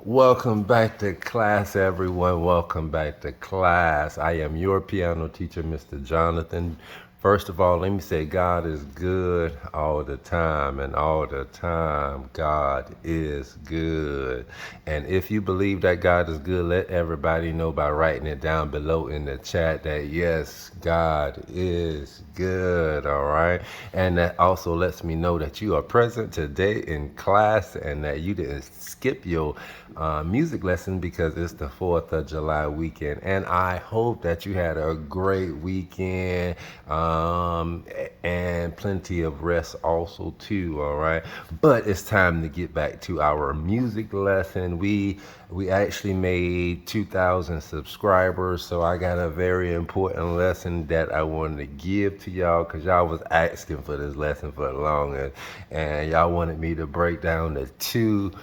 Welcome back to class, everyone. Welcome back to class. I am your piano teacher, Mr. Jonathan. First of all, let me say God is good all the time, and all the time God is good. And if you believe that God is good, let everybody know by writing it down below in the chat that yes, God is good, all right? And that also lets me know that you are present today in class and that you didn't skip your music lesson because it's the 4th of July weekend. And I hope that you had a great weekend and plenty of rest also too, all right? But it's time to get back to our music lesson. We actually made 2,000 subscribers, so I got a very important lesson that I wanted to give to y'all because y'all was asking for this lesson for the longest, and y'all wanted me to break down the 2-5-1.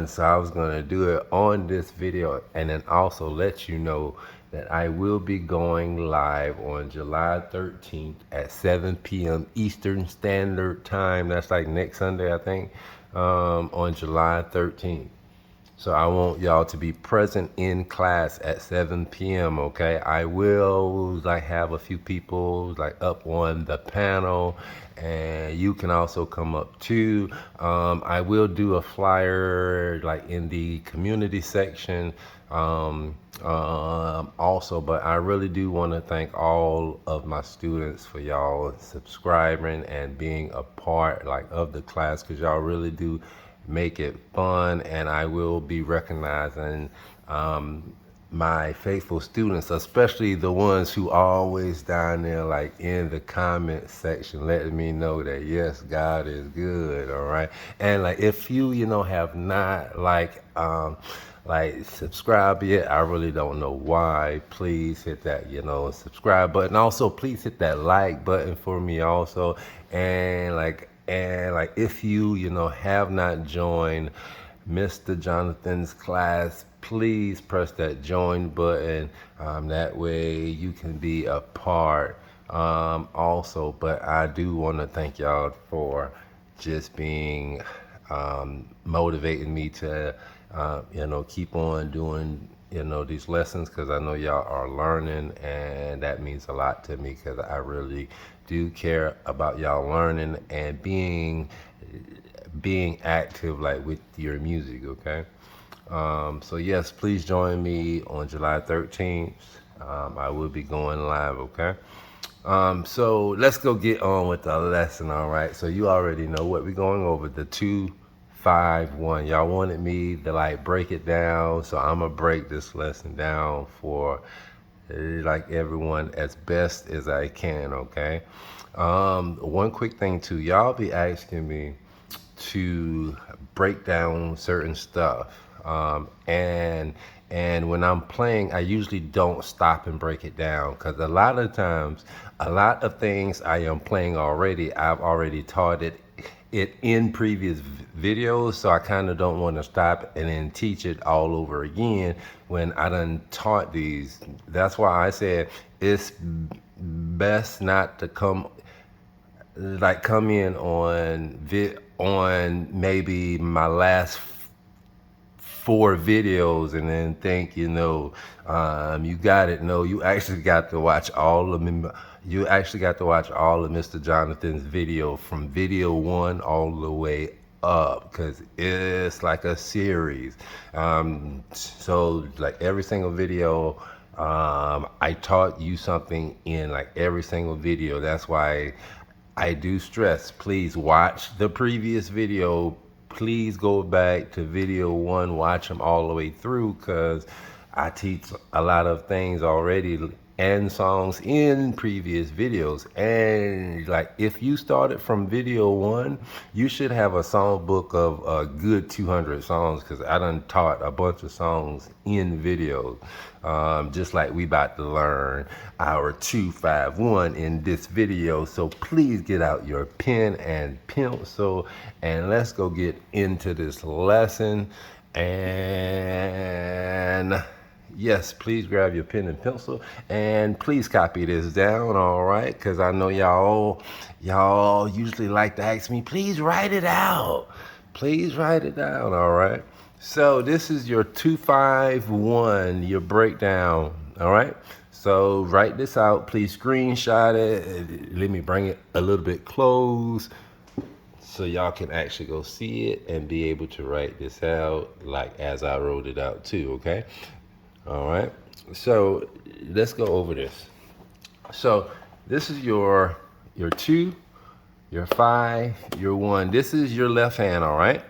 So I was gonna do it on this video and then also let you know that I will be going live on July 13th at 7 p.m. Eastern Standard Time. That's like next Sunday, I think, on July 13th. So I want y'all to be present in class at 7 p.m. Okay, I will like have a few people like up on the panel, and you can also come up too. I will do a flyer like in the community section also, but I really do want to thank all of my students for y'all subscribing and being a part like of the class, because y'all really do make it fun. And I will be recognizing my faithful students, especially the ones who always down there like in the comment section letting me know that yes, God is good, all right? And like if you know have not like subscribe yet, I really don't know why. Please hit that subscribe button. Also please hit that like button for me also. And like if you have not joined Mr. Jonathan's class, please press that join button. That way you can be a part also. But I do want to thank y'all for just being motivating me to keep on doing these lessons, because I know y'all are learning, and that means a lot to me because I really do care about y'all learning and being active like with your music. Okay, so yes, please join me on July 13th. I will be going live. Okay, so let's go get on with the lesson. All right, so you already know what we're going over, the 2-5-1. Y'all wanted me to like break it down, so I'm gonna break this lesson down for like everyone as best as I can. Okay, one quick thing too, y'all be asking me to break down certain stuff, and when I'm playing, I usually don't stop and break it down, because a lot of times a lot of things I am playing already, I've already taught it in previous videos, so I kind of don't want to stop and then teach it all over again when I done taught these. That's why I said it's best not to come in on maybe my last 4 videos and then think you got it. No, you actually got to watch all of Mr. Jonathan's video from video 1 all the way up, because it's like a series. So like every single video, I taught you something in like every single video. That's why I do stress, please watch the previous video. Please go back to video 1, watch them all the way through, because I teach a lot of things already and songs in previous videos. And like if you started from video 1, you should have a song book of a good 200 songs, because I done taught a bunch of songs in videos. Just like we about to learn our 2-5-1 in this video. So please get out your pen and pencil and let's go get into this lesson. And yes, please grab your pen and pencil and please copy this down, all right? Because I know y'all usually like to ask me, please write it out. Please write it down, all right? So this is your 2-5-1, your breakdown, all right? So write this out. Please screenshot it. Let me bring it a little bit close so y'all can actually go see it and be able to write this out like as I wrote it out too, okay? All right. So let's go over this. So this is your 2, your 5, your 1. This is your left hand, all right?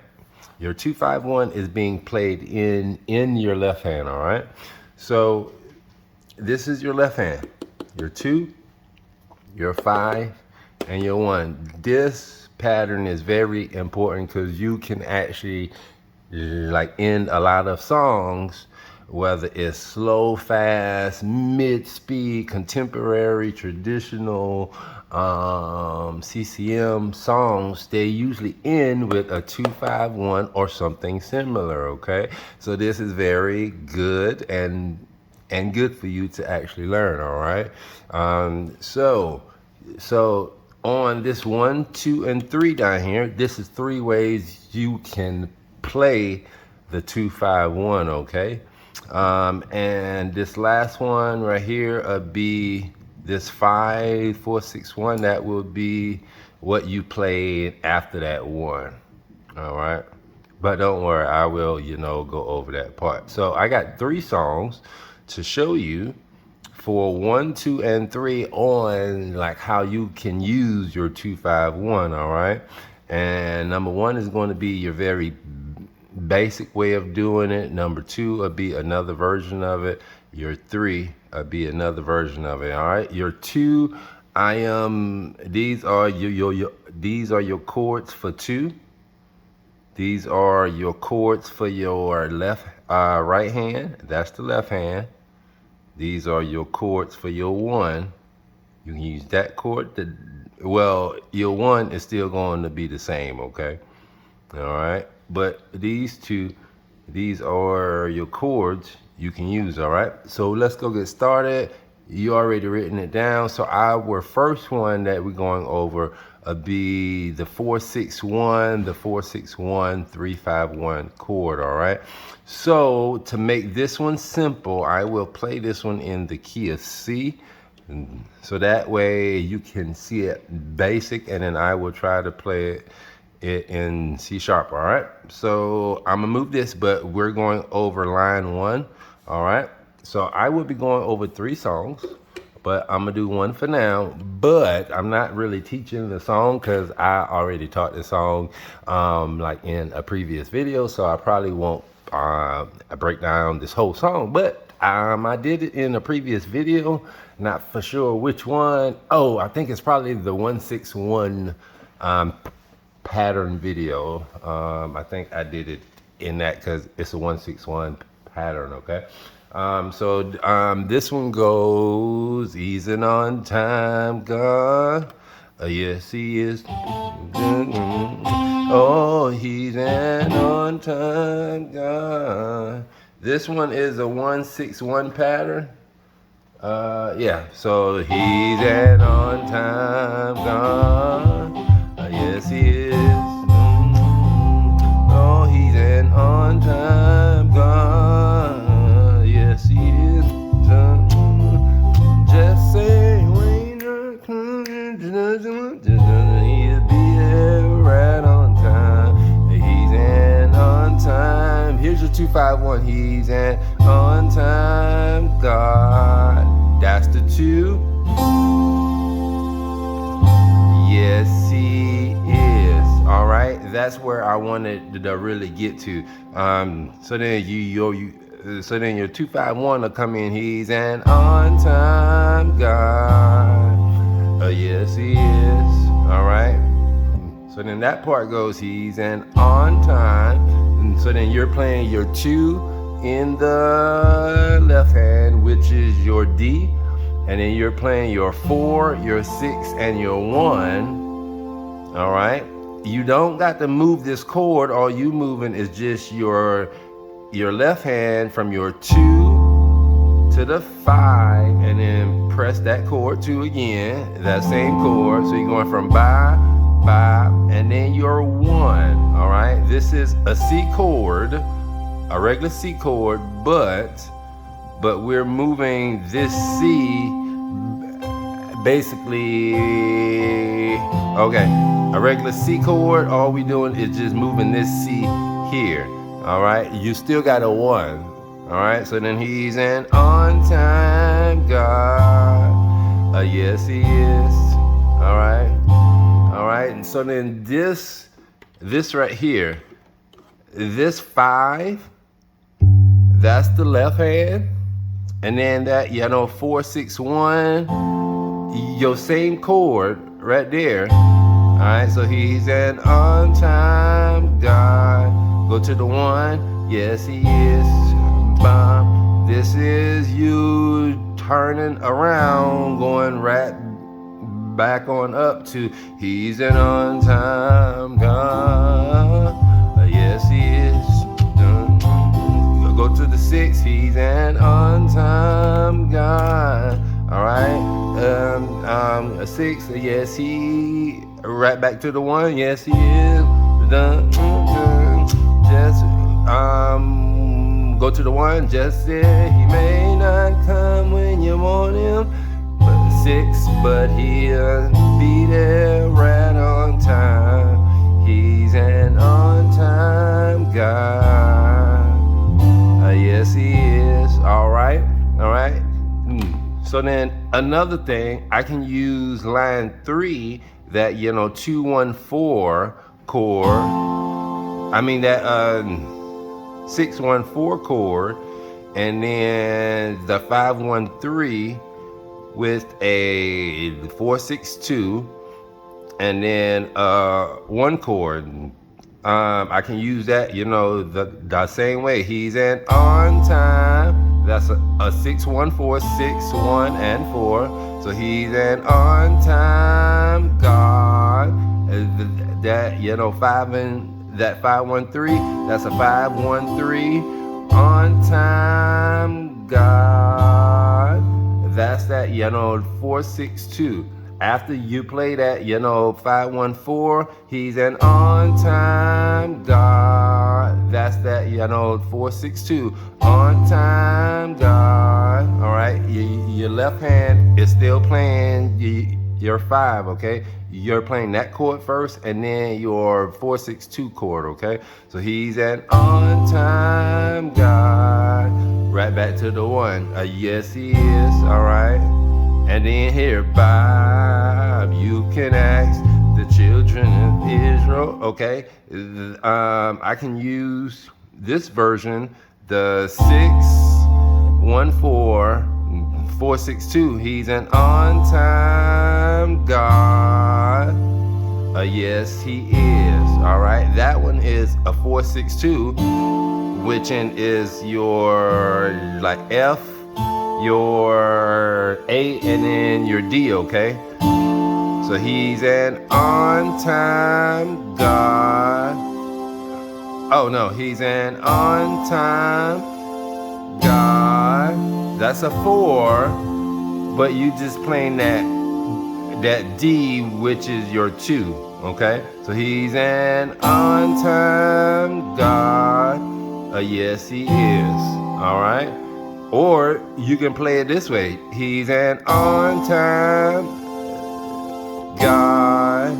Your 2-5-1 is being played in your left hand, all right? So this is your left hand. Your 2, your 5, and your 1. This pattern is very important because you can actually, like in a lot of songs, whether it's slow, fast, mid-speed, contemporary, traditional, CCM songs, they usually end with a 2-5-1 or something similar, okay? So this is very good and good for you to actually learn, all right? So on this 1, 2, and 3 down here, this is 3 ways you can play the 2-5-1, okay? And this last one right here would be this 5-4-6-1. That will be what you played after that 1, all right? But don't worry, I will, go over that part. So I got 3 songs to show you for 1, 2, and 3 on like how you can use your 2-5-1, all right? And number 1 is going to be your very basic way of doing it. Number 2 would be another version of it. Your 3 would be another version of it, all right? Your 2, these are your chords for 2. These are your chords for your right hand. That's the left hand. These are your chords for your 1. You can use that chord. Your 1 is still going to be the same, okay? All right. But these 2, these are your chords you can use, all right? So let's go get started. You already written it down. So our first one that we're going over be the 4-6-1, the 4-6-1, 3-5-1 chord, all right? So to make this one simple, I will play this one in the key of C. So that way you can see it basic, and then I will try to play it in C sharp, all right? So I'm gonna move this, but we're going over line 1, all right? So I will be going over 3 songs, but I'm gonna do 1 for now. But I'm not really teaching the song because I already taught the song like in a previous video, so I probably won't break down this whole song. But I did it in a previous video, not for sure which one. Oh, I think it's probably the 1-6-1 pattern video. I think I did it in that because it's a 1-6-1 pattern, okay? So this one goes, he's an on-time God. Yes, he is. Oh, he's an on-time God. This one is a 1-6-1 pattern. Yeah, so he's an on-time God. Yes, he is. Oh, he's an on-time God. Yes, he is. Just say when he'll be there right on time. He's an on-time. Here's your 2-5-1. He's an on-time God. That's the 2. Yes, he is. All right, that's where I wanted to really get to. So then so then your 2-5-1 will come in. He's an on-time God. Yes, he is. All right. So then that part goes. He's an on-time. And so then you're playing your 2 in the left hand, which is your D. And then you're playing your 4, your 6, and your 1. All right. You don't got to move this chord. All you moving is just your left hand from your 2 to the 5, and then press that chord 2 again. That same chord. So you're going from ba, and then your 1. All right, this is a C chord, a regular C chord, but we're moving this C basically, okay, a regular C chord. All we doing is just moving this C here. All right, you still got a 1. All right, so then he's an on-time God. Yes, he is. All right, and so then this right here, this 5, that's the left hand, and then that 4, 6, 1, your same chord right there. All right, so he's an on-time God. Go to the 1, yes he is. Bum. This is you turning around, going right back on up to he's an on-time God. Yes he is. Go to the 6, he's an on-time God. All right, a 6, yes he. Right back to the 1, yes he is. Just go to the 1, just said he may not come when you want him, but 6, but he'll be there right on time. He's an on-time God. Yes he is. All right. So then another thing, I can use line 3, that 2-1-4 chord. I mean that 6-1-4 chord, and then the 5-1-3 with a 4-6-2, and then 1 chord. I can use that, the same way. He's an on time. That's a 6-1-4, 6-1 and 4. So he's an on time God. That 5 and that 5-1-3. That's a 5-1-3 on time God. That's that 4-6-2. After you play that 5-1-4, he's an on time God. That's that 4-6-2 on time God. All right, your left hand is still playing your 5. Okay, you're playing that chord first, and then your 4-6-2 chord. Okay, so he's an on time God. Right back to the 1. Yes he is. All right. And then here, Bob, you can ask the children of Israel. Okay, I can use this version, the 6-1-4, 4-6-2. He's an on-time God. Yes, he is. All right, that one is a 4-6-2, which is your like F, your A, and then your D, okay? So he's an on-time God. Oh no, he's an on-time God. That's a 4, but you just playing that D, which is your 2, okay? So he's an on-time God. Yes, he is. All right. Or you can play it this way. He's an on-time God.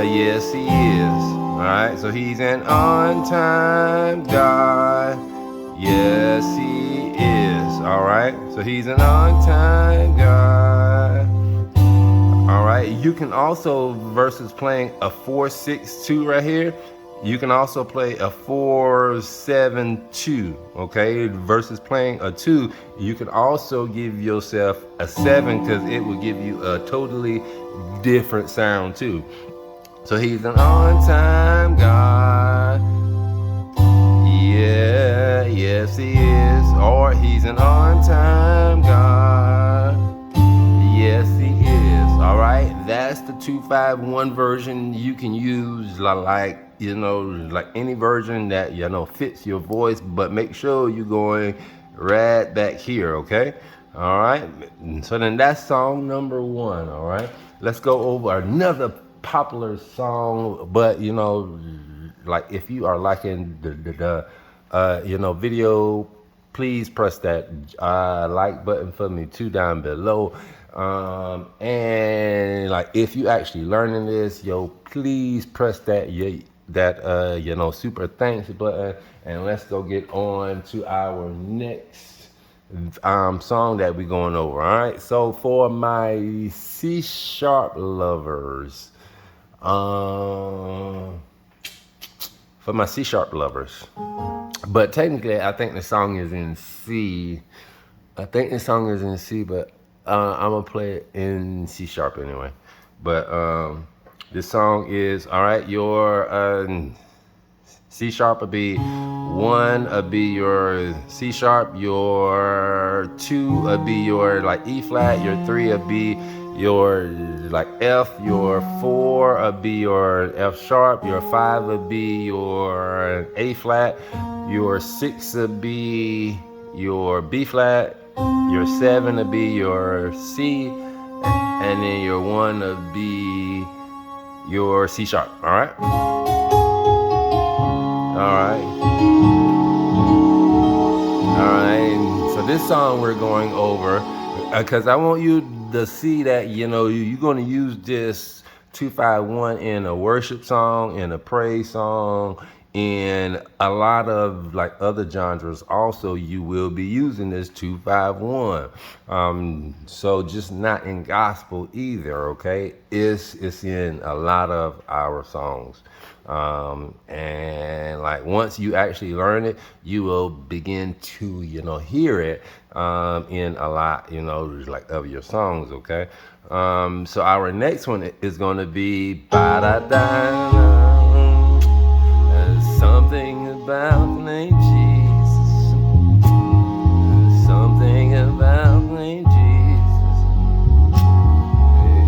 Yes, he is. All right. So he's an on-time God. Yes, he is. All right. So he's an on-time God. All right. You can also, versus playing a 4-6-2 right here, you can also play a 4-7-2, okay? Versus playing a 2, you can also give yourself a 7, because it will give you a totally different sound too. So he's an on-time God. Yeah, yes he is. Or he's an on-time God. Yes he is. All right, that's the 2-5-1 version. You can use like any version that fits your voice, but make sure you're going right back here, okay? All right. So then that's song number one. All right. Let's go over another popular song. But like if you are liking the video, please press that like button for me too down below. And like if you actually learning this, please press that super thanks button, and let's go get on to our next song that we're going over. All right, so for my C sharp lovers, for my C sharp lovers, but technically I think the song is in C. I think the song is in C, but I'm gonna play it in C sharp anyway. But this song is all right. Your C sharp would be one, would be your C sharp, your two would be your like E flat, your three would be your like F, your four would be your F sharp, your five would be your A flat, your six would be your B flat, your seven would be your C, and then your one would be your C sharp. All right. All right. So this song we're going over because I want you to see that you're going to use this 251 in a worship song, in a praise song, in a lot of like other genres. Also, you will be using this 251. So just not in gospel either. Okay, it's in a lot of our songs. And like once you actually learn it, you will begin to hear it in a lot like of your songs. Okay. So our next one is going to be ba da da. Something about the name Jesus. Something about the name Jesus.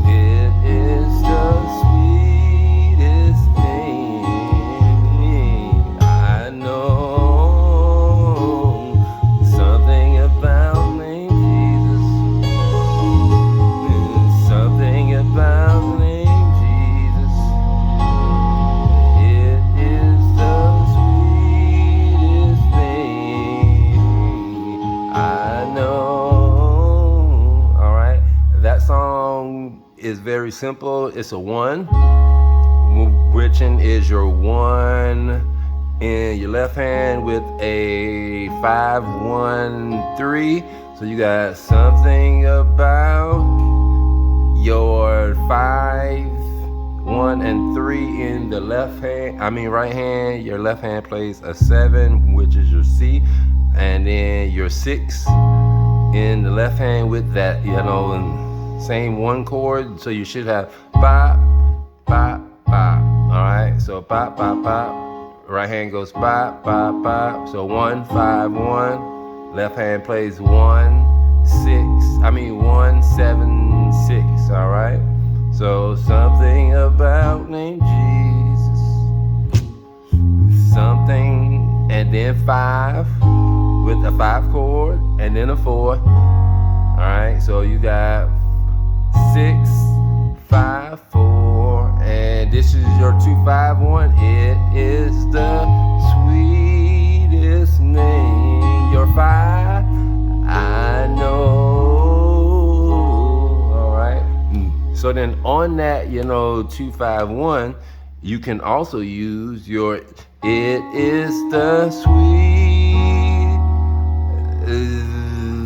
It is the sweetest thing I know. Something about the name Jesus. Something about the name. Is very simple. It's a one, which is your one in your left hand with a 5, 1, 3. So you got something about your 5, 1, and 3 in the left hand. Right hand. Your left hand plays a 7, which is your C, and then your 6 in the left hand with that same one chord, so you should have bop, bop, bop. All right, so bop, bop, bop. Right hand goes bop, bop, bop. So 1, 5, 1. Left hand plays 1, 1, 7, 6. All right. So something about name Jesus. Something, and then 5 with a 5 chord, and then a 4. All right. So you got 6, 5, 4, and this is your 251. It is the sweetest name. Your 5, I know. All right. So then on that, 251, you can also use your it is the sweet.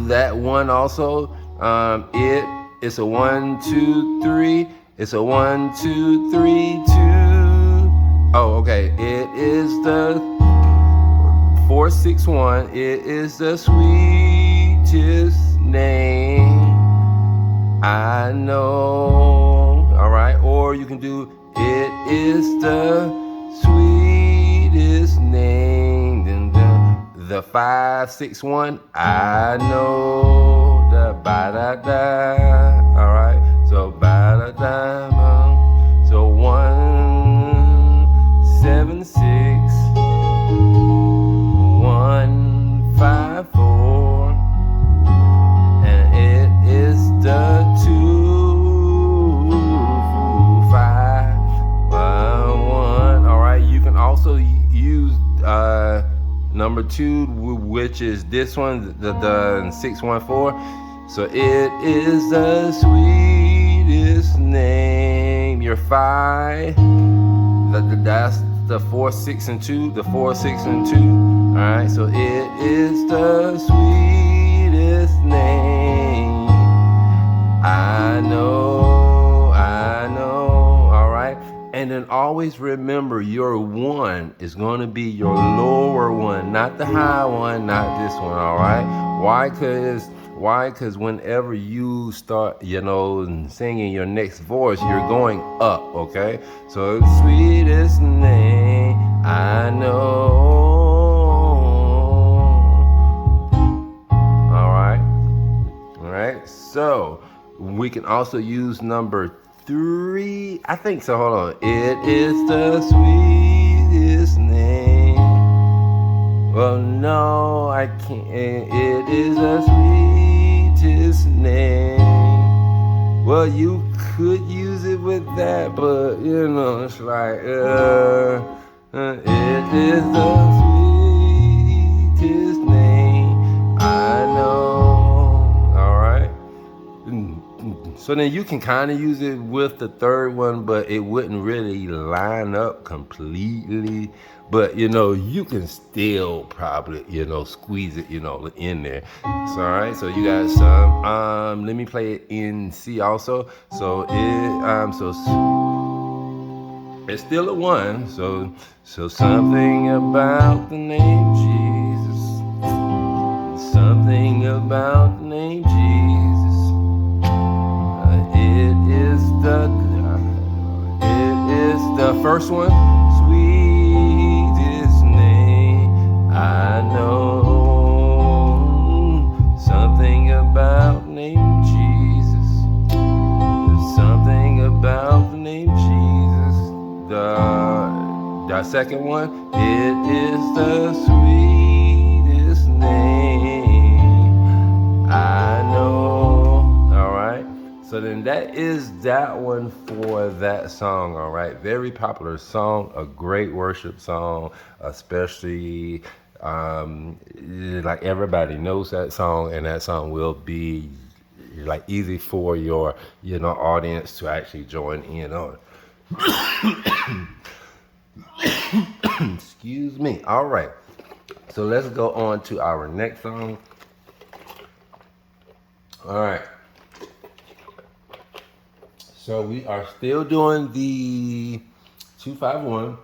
That one also. It's a 1, 2, 3. It's a 1, 2, 3, 2. Oh, okay. It is the 4, 6, 1. It is the sweetest name I know. All right. Or you can do it is the sweetest name. Then the 5, 6, 1. I know. The ba da da. All right, so ba da da. So 1, 7, 6, 1, 5, 4, and use number 2, which is this one, the 614. So it is the sweetest name. Your 5. That's the 4, 6, and 2. The 4, 6, and 2. All right. So it is the sweetest name. I know. All right. And then always remember, your 1 is going to be your lower one, not the high one, not this one. All right. Why? Because whenever you start, singing your next voice, you're going up, okay? So sweetest name, I know. All right. So we can also use number 3. I think so. Hold on. It is the sweetest name. Well, no, I can't. It is the sweetest name. Well, you could use it with that, but it's like, it is the sweetest name I know. All right. So then you can kind of use it with the 3rd one, but it wouldn't really line up completely. But you can still probably squeeze it in there. So all right, so you got some. Let me play it in C also. So it's still a 1. So something about the name Jesus. Something about the name Jesus. It is the first one. Sweetest name I know. Something about the name Jesus. There's something about the name Jesus. The second one. It is the sweetest name I know. All right. So then that is that one for that song, all right? Very popular song, a great worship song, especially like everybody knows that song, and that song will be like easy for your audience to actually join in on. Excuse me. All right. So let's go on to our next song. All right. So we are still doing the 251.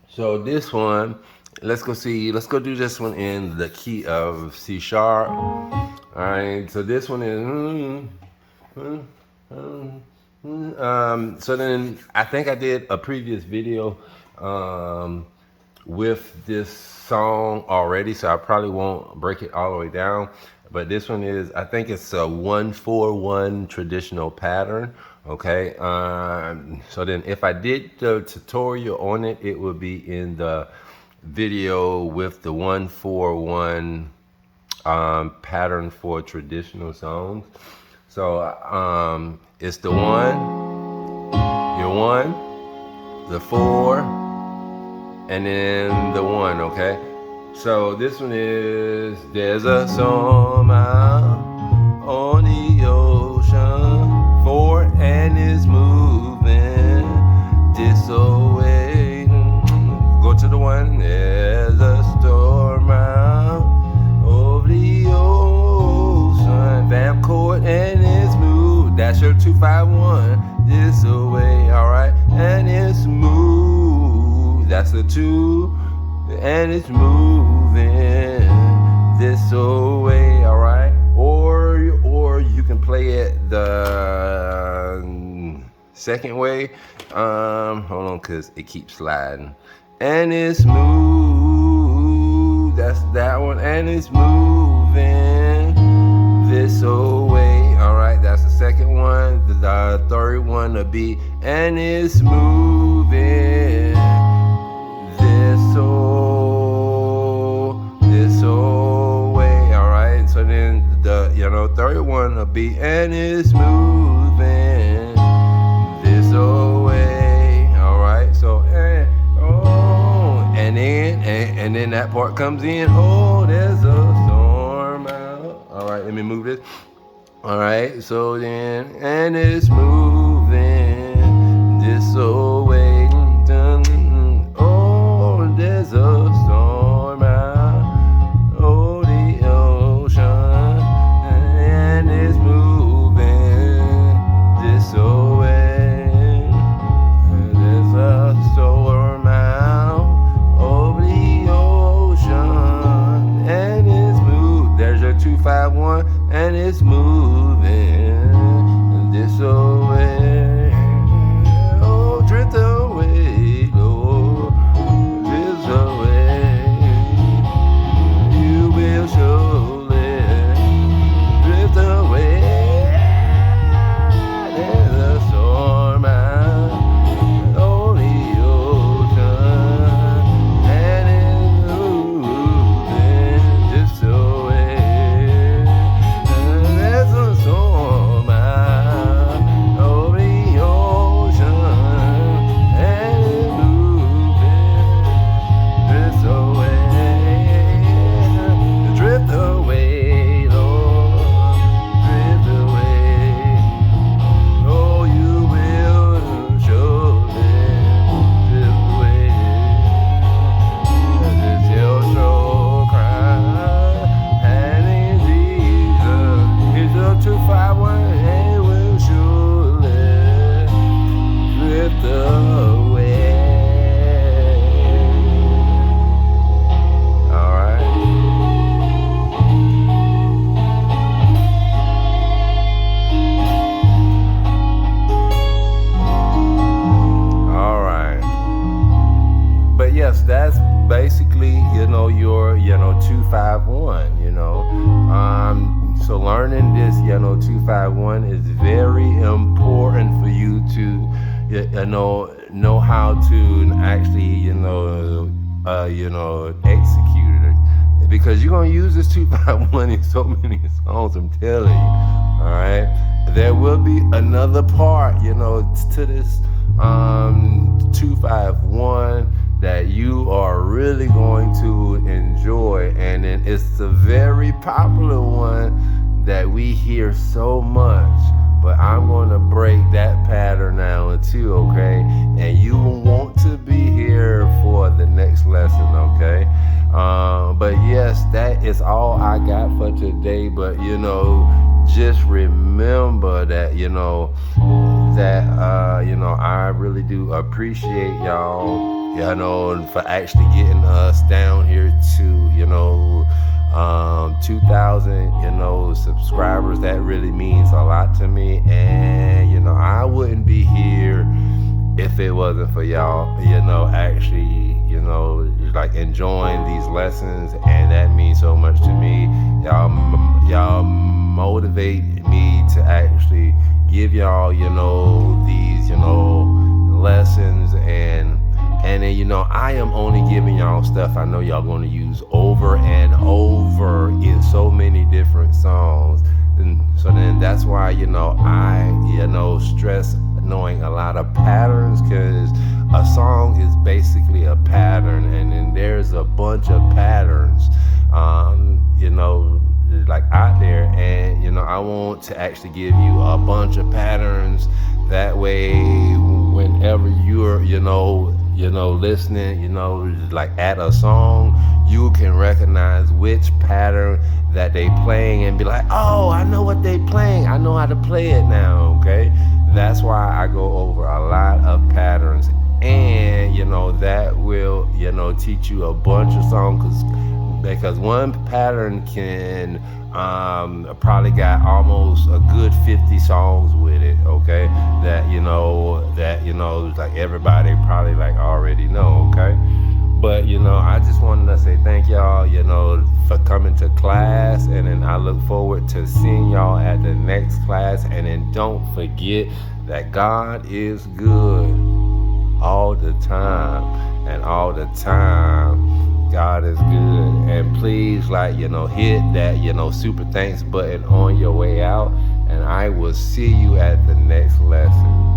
So this one, let's go do this one in the key of C sharp. All right. So this one is. So then I think I did a previous video with this song already, so I probably won't break it all the way down. But this one is, I think it's a 1-4-1 traditional pattern. Okay. So then if I did the tutorial on it, it would be in the video with the 1-4-1 pattern for traditional songs. So it's the 1, your 1, the 4, and then the 1, okay? So this one is, there's a storm out on the ocean, 4 and it's moving this way. Go to the 1, there's a storm out over the ocean, vamp chord and it's moving. That's your 251 this way, alright? And it's moved. That's the 2. And it's moving this way, all right? Or you can play it the second way. Hold on, cause it keeps sliding. And it's moved. That's that one. And it's moving this way, all right? That's the second one. The third one, the beat. And it's moving this way, all right? So then the third one will be, and it's moving this way, all right? So and then and then that part comes in. Oh, there's a storm out. All right, let me move this. All right, so then, and it's moving this away. Oh, there's a storm out. Oh, the ocean, and it's moving this away. There's a storm out over the ocean, and it's moving. There's your 251, and it's moving this away. Oh, drift away, Lord, drift away. You will surely drift away. There's a storm out on the ocean, and it's moving just away. There's a storm out over the ocean, and it's moving just away. Drift away, Lord, drift away. Oh, you will surely drift away. This your soul cry, and in Jesus, He's up to 5-1, and will surely drift away. All right. All right. But yes, that's basically, your, 251, so learning this, 251 is very important for you to, know how to actually, execute it. Because you're going to use this 251 in so many songs, I'm telling you. All right. There will be another part, to this 251 that you are really going to enjoy. And then it's a very popular one that we hear so much. But I'm going to break that pattern now in two, okay? And you want to be here for the next lesson, okay? But yes, that is all I got for today. But, just remember that, I really do appreciate y'all, for actually getting us down here to, 2,000, subscribers. That really means a lot to me. And, I wouldn't be here if it wasn't for y'all, actually, like enjoying these lessons. And that means so much to me. Y'all motivate me to actually give y'all, these, lessons. And then, I am only giving y'all stuff I know y'all going to use over and over in so many different songs. And so then that's why, I, stress knowing a lot of patterns, because a song is basically a pattern, and then there's a bunch of patterns, like out there. And, I want to actually give you a bunch of patterns. That way, whenever you're, listening, like at a song, you can recognize which pattern that they playing and be like, oh, I know what they playing. I know how to play it now, okay? That's why I go over a lot of patterns. And, that will, teach you a bunch of songs, because one pattern can probably got almost a good 50 songs with it, okay? That like everybody probably like already know, okay? But I just wanted to say thank y'all, for coming to class, and then I look forward to seeing y'all at the next class. And then don't forget that God is good all the time, and all the time God is good. And please, hit that, super thanks button on your way out. And I will see you at the next lesson.